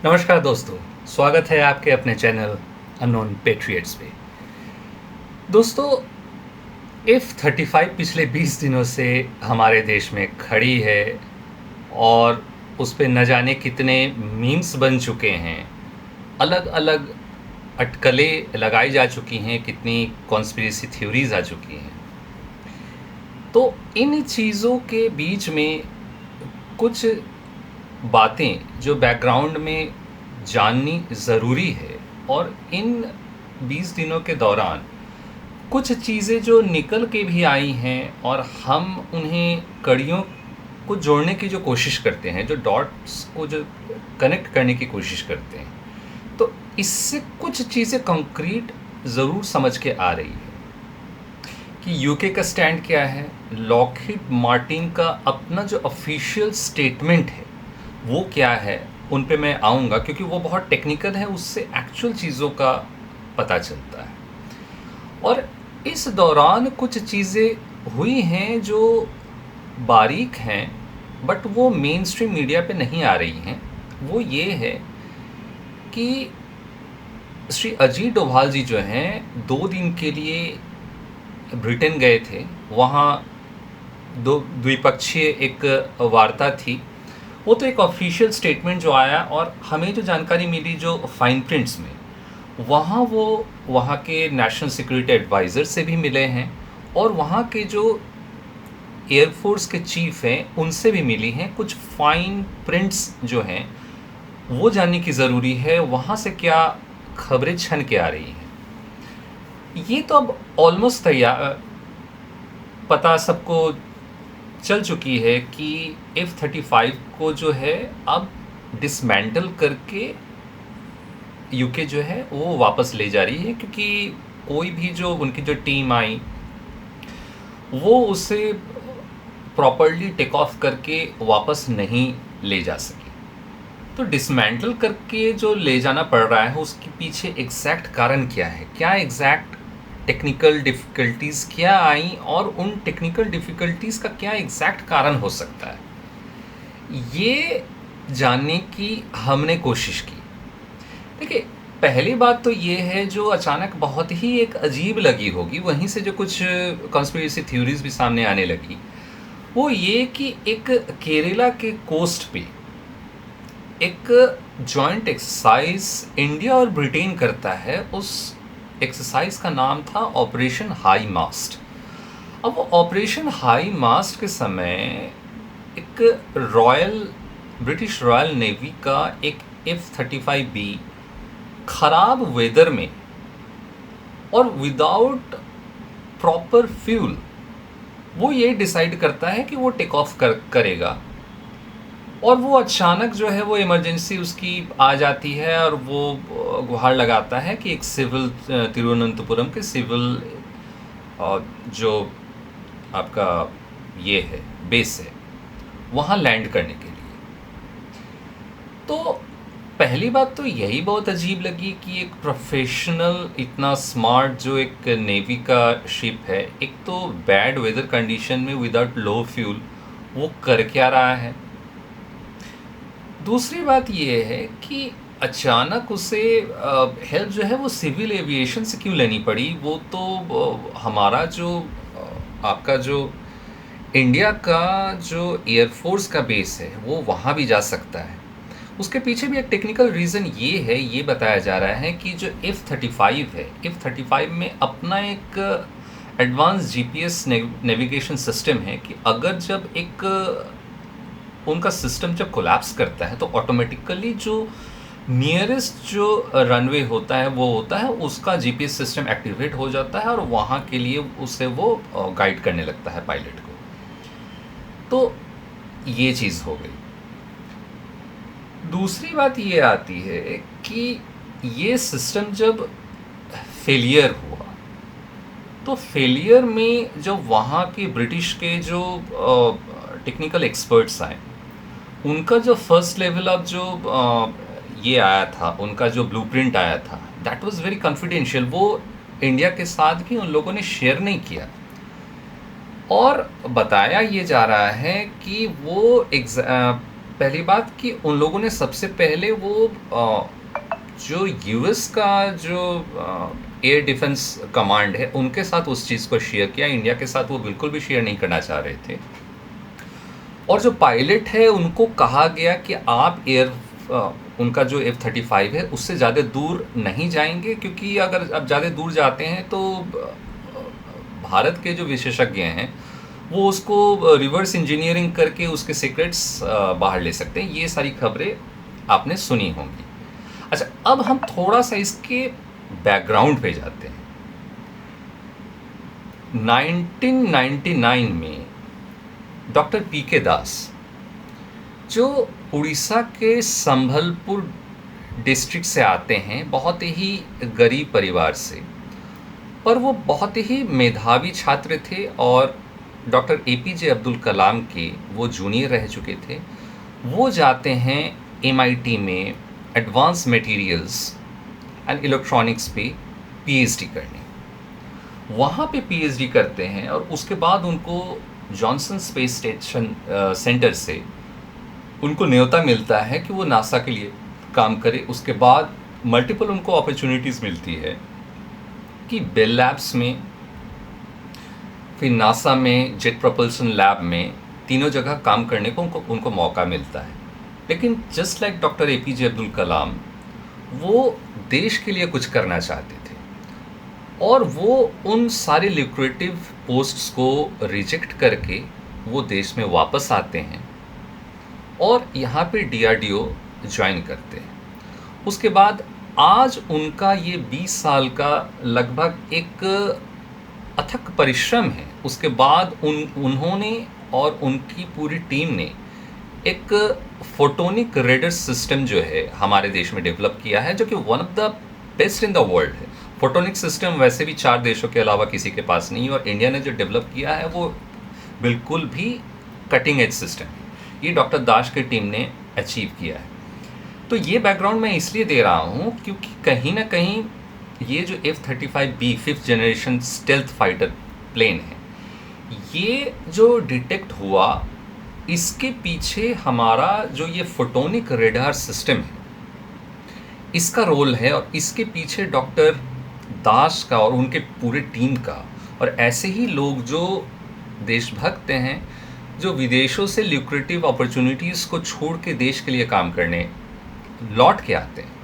नमस्कार दोस्तों, स्वागत है आपके अपने चैनल अननोन पेट्रियट्स पे। दोस्तों, F-35 पिछले 20 दिनों से हमारे देश में खड़ी है और उस पे न जाने कितने मीम्स बन चुके हैं, अलग-अलग अटकलें लगाई जा चुकी हैं, कितनी कॉन्स्पिरेसी थ्योरीज आ चुकी हैं। तो इन चीज़ों के बीच में कुछ बातें जो बैकग्राउंड में जाननी ज़रूरी है, और इन 20 दिनों के दौरान कुछ चीज़ें जो निकल के भी आई हैं और हम उन्हें कड़ियों को जोड़ने की जो कोशिश करते हैं, जो डॉट्स को जो कनेक्ट करने की कोशिश करते हैं, तो इससे कुछ चीज़ें कंक्रीट ज़रूर समझ के आ रही है कि यूके का स्टैंड क्या है, लॉकहीड मार्टिन का अपना जो ऑफिशियल स्टेटमेंट है वो क्या है। उन पे मैं आऊँगा क्योंकि वो बहुत टेक्निकल है, उससे एक्चुअल चीज़ों का पता चलता है। और इस दौरान कुछ चीज़ें हुई हैं जो बारीक हैं, बट वो मेन स्ट्रीम मीडिया पे नहीं आ रही हैं। वो ये है कि श्री अजीत डोभाल जी जो हैं 2 दिन के लिए ब्रिटेन गए थे। वहाँ दो द्विपक्षीय एक वार्ता थी। वो तो एक ऑफिशियल स्टेटमेंट जो आया, और हमें जो जानकारी मिली जो फाइन प्रिंट्स में, वहाँ वो वहाँ के नेशनल सिक्योरिटी एडवाइज़र से भी मिले हैं, और वहाँ के जो एयरफोर्स के चीफ हैं उनसे भी मिली हैं। कुछ फाइन प्रिंट्स जो हैं वो जानने की ज़रूरी है, वहाँ से क्या खबरें छन के आ रही हैं। ये तो अब ऑलमोस्ट तैयार पता सबको चल चुकी है कि F-35 को जो है अब डिसमेंटल करके यूके जो है वो वापस ले जा रही है, क्योंकि कोई भी जो उनकी जो टीम आई वो उसे प्रॉपरली टेक ऑफ करके वापस नहीं ले जा सकी। तो डिसमेंटल करके जो ले जाना पड़ रहा है उसके पीछे एग्जैक्ट कारण क्या है, क्या एग्जैक्ट टेक्निकल डिफ़िकल्टीज़ क्या आई, और उन टेक्निकल डिफ़िकल्टीज़ का क्या एग्जैक्ट कारण हो सकता है, ये जानने की हमने कोशिश की। देखिए, पहली बात तो ये है जो अचानक बहुत ही एक अजीब लगी होगी, वहीं से जो कुछ कॉन्स्पिरेसी थ्योरीज भी सामने आने लगी, वो ये कि एक केरला के कोस्ट पे एक जॉइंट एक्सरसाइज इंडिया और ब्रिटेन करता है। उस एक्सरसाइज का नाम था ऑपरेशन हाई मास्ट। अब वो ऑपरेशन हाई मास्ट के समय एक ब्रिटिश रॉयल नेवी का एक F-35B ख़राब वेदर में और विदाउट प्रॉपर फ्यूल वो ये डिसाइड करता है कि वो टेक ऑफ करेगा, और वो अचानक जो है वो इमरजेंसी उसकी आ जाती है, और वो गुहार लगाता है कि एक सिविल तिरुवनंतपुरम के सिविल जो आपका ये है बेस है, वहाँ लैंड करने के लिए। तो पहली बात तो यही बहुत अजीब लगी कि एक प्रोफेशनल इतना स्मार्ट जो एक नेवी का शिप है, एक तो बैड वेदर कंडीशन में विदाउट लो फ्यूल वो कर क्या रहा है। दूसरी बात ये है कि अचानक उसे हेल्प जो है वो सिविल एविएशन से क्यों लेनी पड़ी। वो तो हमारा जो आपका जो इंडिया का जो एयरफोर्स का बेस है वो वहाँ भी जा सकता है। उसके पीछे भी एक टेक्निकल रीज़न ये है, ये बताया जा रहा है कि जो F-35 है, F-35 में अपना एक एडवांस जीपीएस नेविगेशन सिस्टम है कि अगर जब एक उनका सिस्टम जब कोलैप्स करता है तो ऑटोमेटिकली जो नियरेस्ट जो रनवे होता है वो होता है, उसका जीपीएस सिस्टम एक्टिवेट हो जाता है और वहाँ के लिए उसे वो गाइड करने लगता है पायलट को। तो ये चीज़ हो गई। दूसरी बात ये आती है कि ये सिस्टम जब फेलियर हुआ, तो फेलियर में जो वहाँ के ब्रिटिश के जो टेक्निकल एक्सपर्ट्स आए, उनका जो फर्स्ट लेवल ऑफ जो ये आया था, उनका जो ब्लूप्रिंट आया था, दैट वाज वेरी कॉन्फिडेंशियल। वो इंडिया के साथ भी उन लोगों ने शेयर नहीं किया, और बताया ये जा रहा है कि वो पहली बात कि उन लोगों ने सबसे पहले वो जो यूएस का जो एयर डिफेंस कमांड है उनके साथ उस चीज़ को शेयर किया। इंडिया के साथ वो बिल्कुल भी शेयर नहीं करना चाह रहे थे। और जो पायलट है उनको कहा गया कि आप उनका जो F-35 है उससे ज़्यादा दूर नहीं जाएंगे, क्योंकि अगर आप ज़्यादा दूर जाते हैं तो भारत के जो विशेषज्ञ हैं वो उसको रिवर्स इंजीनियरिंग करके उसके सीक्रेट्स बाहर ले सकते हैं। ये सारी खबरें आपने सुनी होंगी। अच्छा, अब हम थोड़ा सा इसके बैकग्राउंड पे जाते हैं। 1999 में डॉक्टर पी.के. दास, जो उड़ीसा के संबलपुर डिस्ट्रिक्ट से आते हैं, बहुत ही गरीब परिवार से, पर वो बहुत ही मेधावी छात्र थे और डॉक्टर एपीजे अब्दुल कलाम के वो जूनियर रह चुके थे। वो जाते हैं एमआईटी में एडवांस मटेरियल्स एंड इलेक्ट्रॉनिक्स पे पीएचडी करने। वहाँ पे पीएचडी करते हैं और उसके बाद उनको जॉनसन स्पेस स्टेशन सेंटर से उनको न्योता मिलता है कि वो नासा के लिए काम करे। उसके बाद मल्टीपल उनको अपॉर्चुनिटीज़ मिलती है कि बेल लैब्स में, फिर नासा में, जेट प्रोपल्सन लैब में, तीनों जगह काम करने को उनको मौका मिलता है। लेकिन just like doctor APJ Abdul Kalam, वो देश के लिए कुछ करना चाहते थे और वो उन सारे ल्यूक्रेटिव पोस्ट्स को रिजेक्ट करके वो देश में वापस आते हैं और यहाँ पे डीआरडीओ ज्वाइन करते हैं। उसके बाद आज उनका ये 20 साल का लगभग एक अथक परिश्रम है। उसके बाद उन्होंने और उनकी पूरी टीम ने एक फोटोनिक रेडर सिस्टम जो है हमारे देश में डेवलप किया है, जो कि one of the best in the world है। फोटोनिक सिस्टम वैसे भी 4 देशों के अलावा किसी के पास नहीं है और इंडिया ने जो डेवलप किया है वो बिल्कुल भी कटिंग एज सिस्टम है। ये डॉक्टर दास की टीम ने अचीव किया है। तो ये बैकग्राउंड मैं इसलिए दे रहा हूँ क्योंकि कहीं ना कहीं ये जो F-35B 5th generation stealth fighter plane है, ये जो डिटेक्ट हुआ, इसके पीछे हमारा जो ये फोटोनिक रेडार सिस्टम है इसका रोल है और इसके पीछे डॉक्टर दास का और उनके पूरे टीम का, और ऐसे ही लोग जो देशभक्त हैं, जो विदेशों से ल्यूक्रेटिव अपॉर्चुनिटीज़ को छोड़ के देश के लिए काम करने लौट के आते हैं,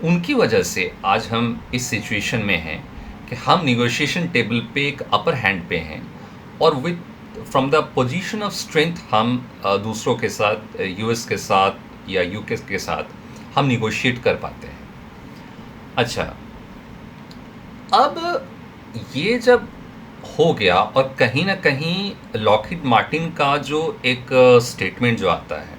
उनकी वजह से आज हम इस सिचुएशन में हैं कि हम निगोशिएशन टेबल पे एक अपर हैंड पे हैं और with from the position of strength हम दूसरों के साथ, यूएस के साथ या यूके के साथ हम निगोशिएट कर पाते हैं। अच्छा, अब ये जब हो गया और कहीं ना कहीं लॉकहीड मार्टिन का जो एक स्टेटमेंट जो आता है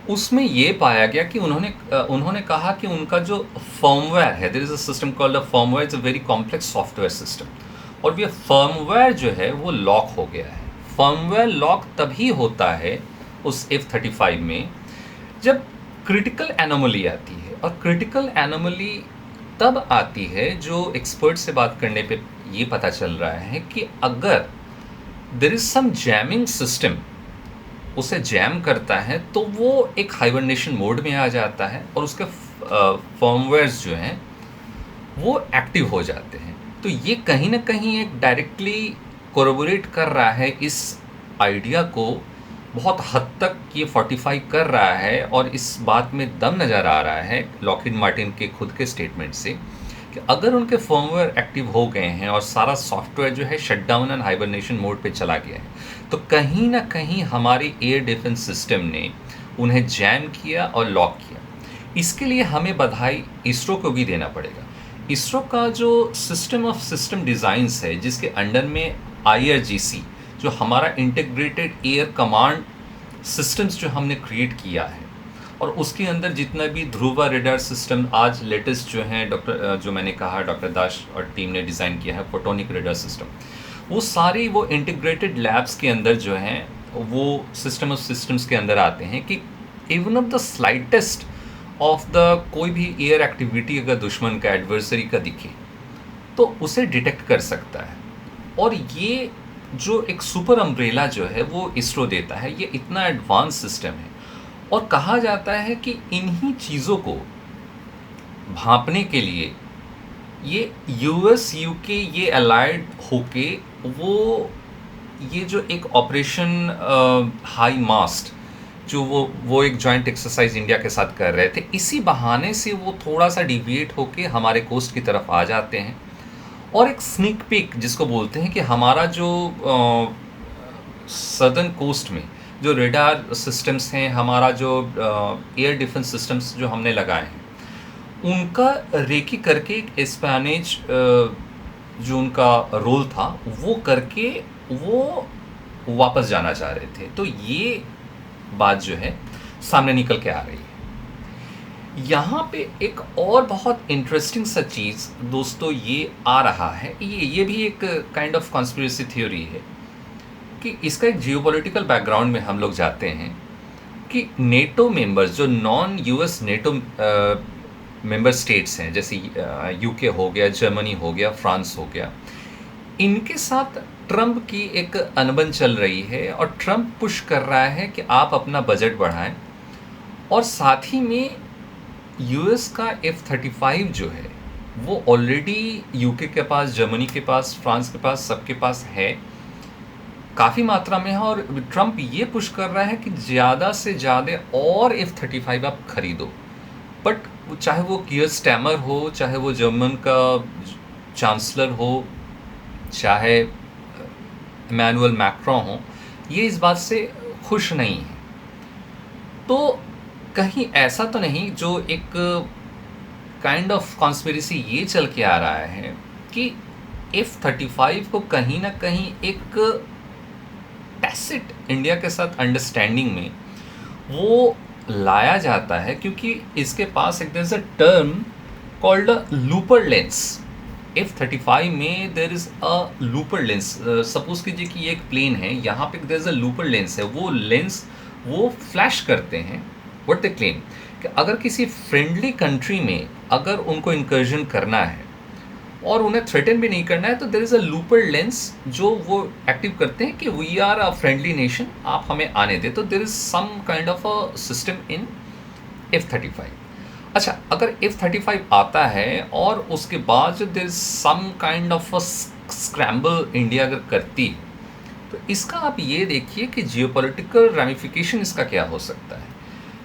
उसमें ये पाया गया कि उन्होंने कहा कि उनका जो फर्मवेयर है, there is a system called a firmware, it's a very complex software system, और ये फर्मवेयर जो है वो लॉक हो गया है। फर्मवेयर लॉक तभी होता है उस F-35 में जब क्रिटिकल एनोमली आती है, और क्रिटिकल एनोमली तब आती है जो एक्सपर्ट से बात करने पे ये पता चल रहा है कि अगर there is some jamming system उसे जैम करता है तो वो एक हाइबरनेशन मोड में आ जाता है और उसके फर्मवेयर्स जो हैं वो एक्टिव हो जाते हैं। तो ये कहीं ना कहीं एक डायरेक्टली कोरोबोरेट कर रहा है इस आइडिया को, बहुत हद तक ये फोर्टिफाई कर रहा है, और इस बात में दम नज़र आ रहा है लॉकहीड मार्टिन के खुद के स्टेटमेंट से कि अगर उनके फर्मवेयर एक्टिव हो गए हैं और सारा सॉफ्टवेयर जो है शटडाउन एंड हाइबरनेशन मोड पे चला गया है, तो कहीं ना कहीं हमारी एयर डिफेंस सिस्टम ने उन्हें जैम किया और लॉक किया। इसके लिए हमें बधाई इसरो को भी देना पड़ेगा। इसरो का जो सिस्टम ऑफ सिस्टम डिज़ाइंस है, जिसके अंडर में IRGC जो हमारा इंटीग्रेटेड एयर कमांड सिस्टम्स जो हमने क्रिएट किया है, और उसके अंदर जितना भी ध्रुवा रेडार सिस्टम आज लेटेस्ट जो है जो मैंने कहा डॉक्टर दास और टीम ने डिज़ाइन किया है फोटोनिक रेडार सिस्टम, वो सारी वो इंटीग्रेटेड लैब्स के अंदर जो हैं वो सिस्टम ऑफ सिस्टम्स के अंदर आते हैं कि even of the slightest of the कोई भी एयर एक्टिविटी अगर दुश्मन का, एडवर्सरी का दिखे तो उसे डिटेक्ट कर सकता है। और ये जो एक सुपर अम्ब्रेला जो है वो इसरो देता है, ये इतना एडवांस सिस्टम है और कहा जाता है कि इन्हीं चीज़ों को भांपने के लिए ये यूएस यूके ये अलाइड होके वो ये जो एक ऑपरेशन हाई मास्ट जो वो एक जॉइंट एक्सरसाइज इंडिया के साथ कर रहे थे, इसी बहाने से वो थोड़ा सा डिविएट होके हमारे कोस्ट की तरफ आ जाते हैं और एक स्नीक पीक जिसको बोलते हैं कि हमारा जो सदर्न कोस्ट में जो रेडार सिस्टम्स हैं, हमारा जो एयर डिफेंस सिस्टम्स जो हमने लगाए हैं, उनका रेकी करके एक स्पैनिश जो उनका रोल था वो करके वो वापस जाना चाह रहे थे। तो ये बात जो है सामने निकल के आ रही है। यहाँ पे एक और बहुत इंटरेस्टिंग सा चीज़ दोस्तों ये आ रहा है, ये भी एक काइंड ऑफ कॉन्स्पिरेसी थ्योरी है कि इसका एक जियोपॉलिटिकल बैकग्राउंड में हम लोग जाते हैं कि नेटो मेंबर्स जो non US NATO member states हैं, जैसे यूके हो गया, जर्मनी हो गया, फ्रांस हो गया, इनके साथ ट्रंप की एक अनबन चल रही है और ट्रंप पुश कर रहा है कि आप अपना बजट बढ़ाएं और साथ ही में यूएस का F-35 जो है वो ऑलरेडी यूके के पास, जर्मनी के पास, फ्रांस के पास, सबके पास है, काफ़ी मात्रा में है। और ट्रंप ये पुश कर रहा है कि ज़्यादा से ज़्यादा और F-35 आप खरीदो। बट चाहे वो कियर स्टैमर हो, चाहे वो जर्मन का चांसलर हो, चाहे इमैनुअल मैक्रोन हो, ये इस बात से खुश नहीं है। तो कहीं ऐसा तो नहीं जो एक काइंड ऑफ कॉन्स्पिरेसी ये चल के आ रहा है कि F-35 को कहीं ना कहीं एक टैसिट इंडिया के साथ अंडरस्टैंडिंग में वो लाया जाता है, क्योंकि इसके पास एक there is a term called a looper lens. F-35 में there is a looper lens. Suppose कीजिए कि ये एक प्लेन है, यहाँ पे there is a looper lens है, वो लेंस वो फ्लैश करते हैं। व्हाट दे क्लेम कि अगर किसी फ्रेंडली कंट्री में अगर उनको इंकर्जन करना है और उन्हें थ्रेटन भी नहीं करना है, तो there is a looper lens जो वो एक्टिव करते हैं कि we are a friendly nation, आप हमें आने दें। तो there is some kind of a system in F-35। अच्छा, अगर F-35 आता है और उसके बाद जो there is some kind of a scramble India अगर करती है, तो इसका आप ये देखिए कि जियोपॉलिटिकल रैमिफिकेशन इसका क्या हो सकता है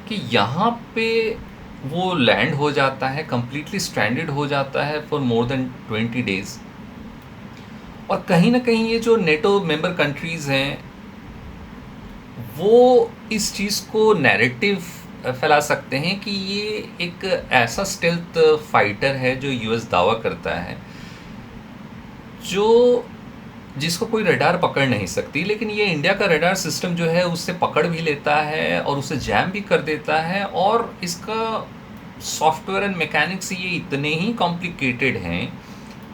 कि यहाँ पे वो लैंड हो जाता है, कम्प्लीटली स्ट्रैंडेड हो जाता है फॉर मोर देन 20 डेज। और कहीं ना कहीं ये जो नेटो मेंबर कंट्रीज़ हैं वो इस चीज़ को नैरेटिव फैला सकते हैं कि ये एक ऐसा स्टेल्थ फाइटर है जो यूएस दावा करता है, जो जिसको कोई रडार पकड़ नहीं सकती, लेकिन ये इंडिया का रडार सिस्टम जो है उससे पकड़ भी लेता है और उसे जैम भी कर देता है। और इसका सॉफ्टवेयर एंड मैकेनिक्स ये इतने ही कॉम्प्लिकेटेड हैं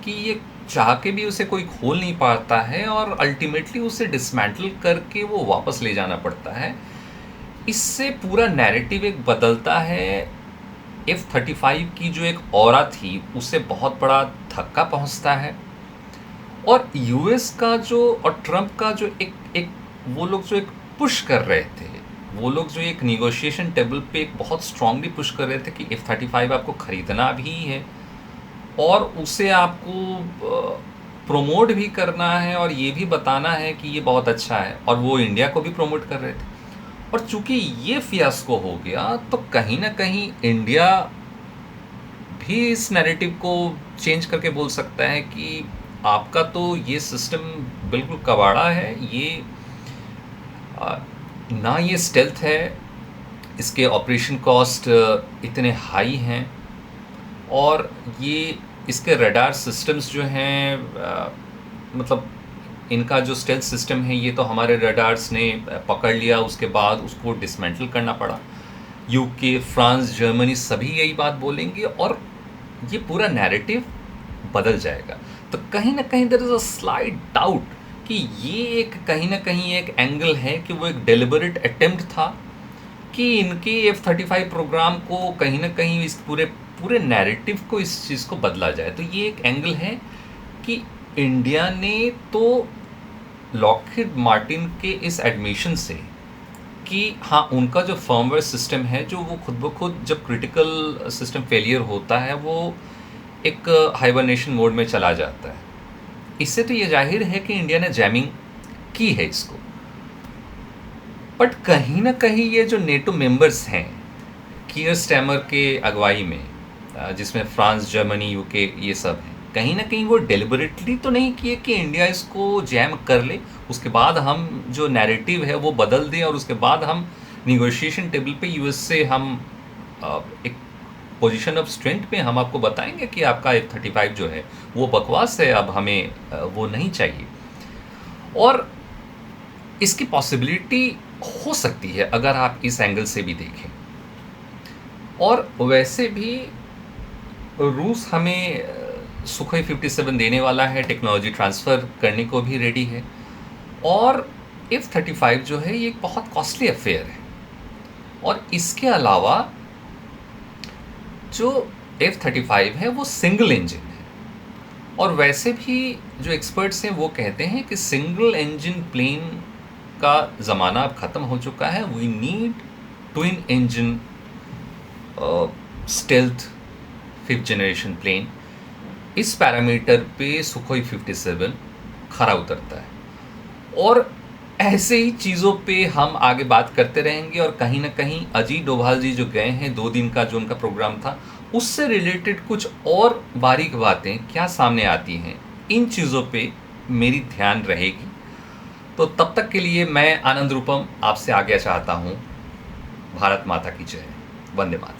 कि ये चाह के भी उसे कोई खोल नहीं पाता है और अल्टीमेटली उसे डिसमेंटल करके वो वापस ले जाना पड़ता है। इससे पूरा नैरेटिव एक बदलता है। F-35 की जो एक ऑरा थी उसे बहुत बड़ा धक्का पहुंचता है। और यूएस का जो और ट्रंप का जो एक वो लोग जो एक पुश कर रहे थे, वो लोग जो एक निगोशिएशन टेबल पे एक बहुत स्ट्रांगली पुश कर रहे थे कि F-35 आपको ख़रीदना भी है और उसे आपको प्रोमोट भी करना है और ये भी बताना है कि ये बहुत अच्छा है, और वो इंडिया को भी प्रोमोट कर रहे थे। और चूंकि ये फियास्को हो गया तो कहीं ना कहीं इंडिया भी इस नैरेटिव को चेंज करके बोल सकता है कि आपका तो ये सिस्टम बिल्कुल कबाड़ा है, ये ना ये स्टेल्थ है, इसके ऑपरेशन कॉस्ट इतने हाई हैं, और ये इसके रडार सिस्टम्स जो हैं मतलब इनका जो स्टेल्थ सिस्टम है ये तो हमारे रडार्स ने पकड़ लिया, उसके बाद उसको डिसमेंटल करना पड़ा। यूके, फ्रांस, जर्मनी सभी यही बात बोलेंगे और ये पूरा नैरेटिव बदल जाएगा। तो कहीं ना कहीं there is a slight doubt कि ये एक कहीं ना कहीं एक एंगल है कि वो एक डेलिबरेट अटेम्प्ट था कि इनके F-35 प्रोग्राम को कहीं ना कहीं इस पूरे नैरेटिव को, इस चीज़ को बदला जाए। तो ये एक एंगल है कि इंडिया ने तो लॉकहीड मार्टिन के इस एडमिशन से कि हाँ, उनका जो फर्मवेयर सिस्टम है, जो वो खुद ब खुद जब क्रिटिकल सिस्टम फेलियर होता है, वो एक हाइबरनेशन मोड में चला जाता है। इससे तो ये ज़ाहिर है कि इंडिया ने जैमिंग की है इसको। बट कहीं न कहीं ये जो नेटो मेंबर्स हैं, कीयर स्टैमर के अगुवाई में, जिसमें फ्रांस, जर्मनी, यूके ये सब हैं, कहीं न कहीं वो डेलिबरेटली तो नहीं किए कि इंडिया इसको जैम कर ले, उसके बाद हम जो नैरेटिव है वो बदल दें और उसके बाद हम नेगोशिएशन टेबल पे यूएस से हम एक पोजीशन ऑफ स्ट्रेंथ पे हम आपको बताएंगे कि आपका F-35 जो है वो बकवास है, अब हमें वो नहीं चाहिए। और इसकी पॉसिबिलिटी हो सकती है अगर आप इस एंगल से भी देखें। और वैसे भी रूस हमें सुखोई 57 देने वाला है, टेक्नोलॉजी ट्रांसफ़र करने को भी रेडी है। और F-35 जो है ये एक बहुत कॉस्टली अफेयर है। और इसके अलावा जो F-35 है वो सिंगल इंजन है, और वैसे भी जो एक्सपर्ट्स हैं वो कहते हैं कि सिंगल इंजन प्लेन का ज़माना अब ख़त्म हो चुका है। We need twin engine stealth 5th generation plane. इस पैरामीटर पे सुखोई 57 खरा उतरता है। और ऐसे ही चीज़ों पे हम आगे बात करते रहेंगे। और कहीं ना कहीं अजीत डोभाल जी जो गए हैं, 2 दिन का जो उनका प्रोग्राम था, उससे रिलेटेड कुछ और बारीक बातें क्या सामने आती हैं, इन चीज़ों पे मेरी ध्यान रहेगी। तो तब तक के लिए मैं आनंद रूपम आपसे आज्ञा चाहता हूँ। भारत माता की जय। वंदे मातरम।